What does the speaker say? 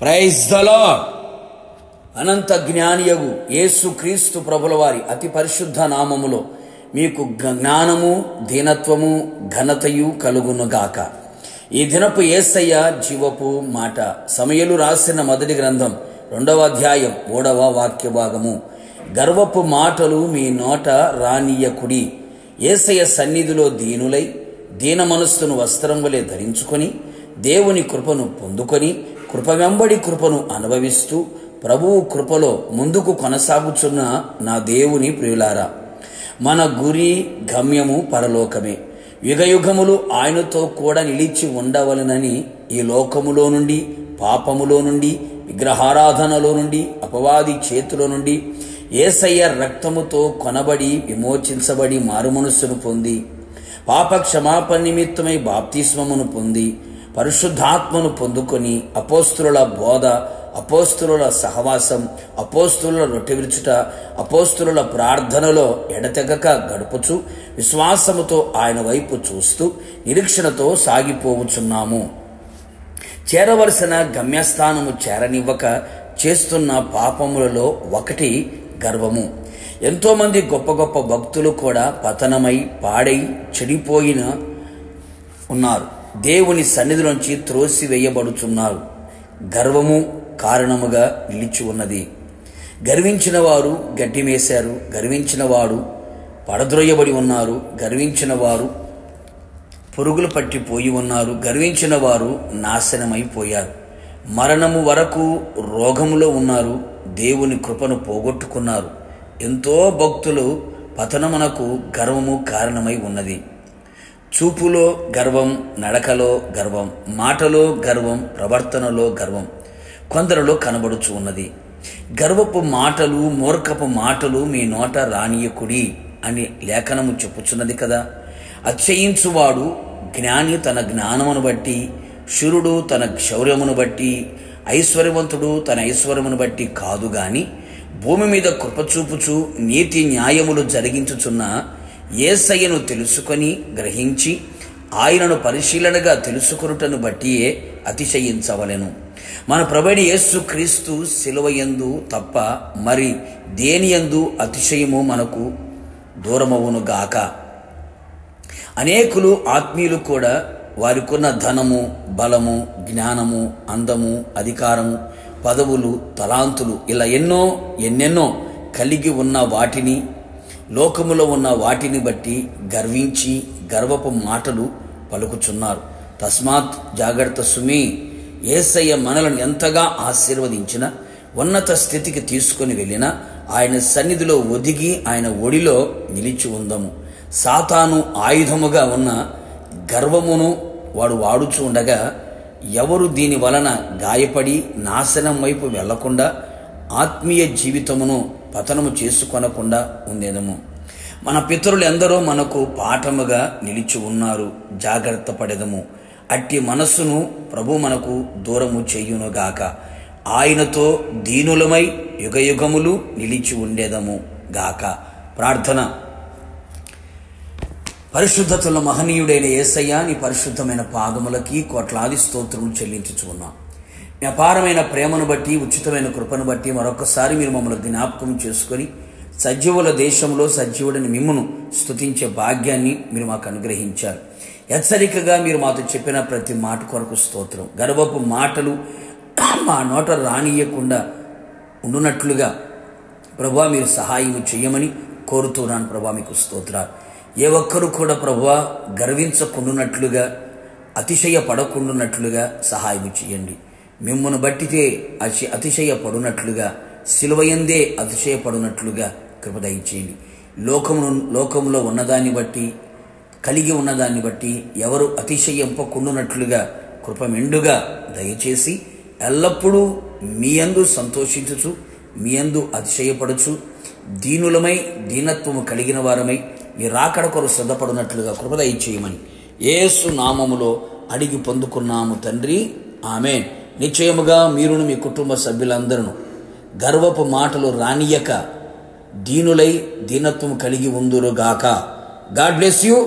Praise the Lord. అనంత జ్ఞానియగు యేసు క్రీస్తు ప్రభుల వారి అతి పరిశుద్ధ నామములో మీకు జ్ఞానము, దీనత్వము, ఘనతయు కలుగునుగాక. ఈ దినపు యేసయ్య జీవపు మాట. సమయలు రాసిన మొదటి గ్రంథం 2వ అధ్యాయం 3వ వాక్య భాగము. గర్వపు మాటలు మీ నోట రానియకుడి. యేసయ్య సన్నిధిలో దీనులై దీన మనస్సును వస్త్రం వలె ధరించుకొని దేవుని కృపను పొందుకొని కృప వెంబడి కృపను అనుభవిస్తూ ప్రభువు కృపలో ముందుకు కొనసాగుచున్న నా దేవుని ప్రియులారా, మన గురి గమ్యము పరలోకమే. యుగయుగములు ఆయనతో కూడా నిలిచి ఉండవలనని ఈ లోకములో నుండి, పాపములో నుండి, విగ్రహారాధనలో నుండి, అపవాది చేతిలో నుండి యేసయ్య రక్తముతో కొనబడి విమోచించబడి మారుమనస్సును పొంది పాప క్షమాపణ నిమిత్తమై బాప్తిస్మమును పొంది పరిశుద్ధాత్మను పొందుకొని అపోస్తుల బోధ, అపోస్తుల సహవాసం, అపోస్తుల రొట్టె విరుచుట, అపోస్తుల ప్రార్థనలో ఎడతెగక గడుపుచు విశ్వాసముతో ఆయన వైపు చూస్తూ నిరీక్షణతో సాగిపోవచ్చున్నాము. చేరవలసిన గమ్యస్థానము చేరనివ్వక చేస్తున్న పాపములలో ఒకటి గర్వము. ఎంతోమంది గొప్ప గొప్ప భక్తులు కూడా పతనమై పాడై చెడిపోయిన ఉన్నారు. దేవుని సన్నిధిలోంచి త్రోసివేయబడుచున్నారు. గర్వము కారణముగా నిలిచి ఉన్నది. గర్వించిన వారు గడ్డిమేశారు. గర్వించిన వాడు పడద్రోయబడి ఉన్నారు. గర్వించిన వారు పురుగులు పట్టిపోయి ఉన్నారు. గర్వించిన వారు నాశనమైపోయారు. మరణము వరకు రోగములో ఉన్నారు. దేవుని కృపను పోగొట్టుకున్నారు. ఎంతో భక్తులు పతనమునకు గర్వము కారణమై ఉన్నది. చూపులో గర్వం, నడకలో గర్వం, మాటలో గర్వం, ప్రవర్తనలో గర్వం కొందరిలో కనబడుచు ఉన్నది. గర్వపు మాటలు, మూర్ఖపు మాటలు మీ నోట రానియకుడి అని లేఖనము చెప్పుచున్నది కదా. అతిశయించువాడు జ్ఞాని తన జ్ఞానమును బట్టి, శూరుడు తన శౌర్యమును బట్టి, ఐశ్వర్యవంతుడు తన ఐశ్వర్యమును బట్టి కాదు గాని భూమి మీద కృపచూపుచు నీతి న్యాయములు జరిగించుచున్న యేసయ్యను తెలుసుకొని గ్రహించి ఆయనను పరిశీలనగా తెలుసుకొనుటను బట్టియే అతిశయించవలెను. మన ప్రభువైన యేసు క్రీస్తు శిలువయందు తప్ప మరి దేనియందు అతిశయము మనకు దూరమవునుగాక. అనేకులు ఆత్మీయులు కూడా వారికున్న ధనము, బలము, జ్ఞానము, అందము, అధికారము, పదవులు, తలాంతులు ఇలా ఎన్నెన్నో కలిగి ఉన్న వాటిని, లోకములో ఉన్న వాటిని బట్టి గర్వించి గర్వపు మాటలు పలుకుచున్నారు. తస్మాత్ జాగ్రత్త సుమి. యేసయ్య మనలను ఎంతగా ఆశీర్వదించిన, ఉన్నత స్థితికి తీసుకుని వెళ్ళినా ఆయన సన్నిధిలో ఒదిగి ఆయన ఒడిలో నిలిచి ఉందము. సాతాను ఆయుధముగా ఉన్న గర్వమును వాడు వాడుచూ ఉండగా ఎవరు దీని వలన గాయపడి నాశనం వైపు వెళ్లకుండా ఆత్మీయ జీవితమును పతనము చేసుకొనకుండా ఉండేదము. మన పితరులు ఎందరో మనకు పాఠముగా నిలిచి ఉన్నారు. జాగ్రత్త పడెదము. అట్టి మనస్సును ప్రభు మనకు దూరము చేయునుగాక. ఆయనతో దీనులమై యుగయుగములు నిలిచి ఉండేదము గాక. ప్రార్థన. పరిశుద్ధతల మహనీయుడైన యేసయ్య, నీ పరిశుద్ధమైన పాదములకి కోట్లాది స్తోత్రములు చెల్లించుచు ఉన్నాం. మీ అపారమైన ప్రేమను బట్టి, ఉచితమైన కృపను బట్టి మరొకసారి మీరు మమ్మల్ని జ్ఞాపకం చేసుకొని సజీవుల దేశంలో సజీవుడిని మిమ్మును స్తుతించే భాగ్యాన్ని మీరు మాకు అనుగ్రహించారు. హెచ్చరికగా మీరు మాతో చెప్పిన ప్రతి మాట కొరకు స్తోత్రం. గర్వపు మాటలు మా నోట రానియకుండా ఉండునట్లుగా ప్రభువా మీరు సహాయం చేయమని కోరుతున్నాను. ప్రభువా మీకు స్తోత్రాలు. ఏ ఒక్కరు కూడా ప్రభువా గర్వించకుండునట్లుగా, అతిశయపడకుండునట్లుగా సహాయం చేయండి. మిమ్మును బట్టితే అతిశయపడునట్లుగా, సిలువయందే అతిశయపడునట్లుగా కృప దయచేయండి. లోకములో ఉన్నదాన్ని బట్టి, కలిగి ఉన్నదాన్ని బట్టి ఎవరు అతిశయింపకుండునట్లుగా కృప మెండుగా దయచేసి ఎల్లప్పుడూ మీ యందు సంతోషించుచు, మీ యందు అతిశయపడుచు, దీనులమై దీనత్వము కలిగిన వారమై మీ రాకడ కొరకు సిద్ధపడినట్లుగా కృప దయచేయమని యేసు నామములో అడిగి పొందుకున్నాము తండ్రి. ఆమేన్. నిశ్చయముగా మీరును మీ కుటుంబ సభ్యులందరూ గర్వపు మాటలు రానియక దీనులై దీనత్వం కలిగి ఉందురుగాక. God bless you.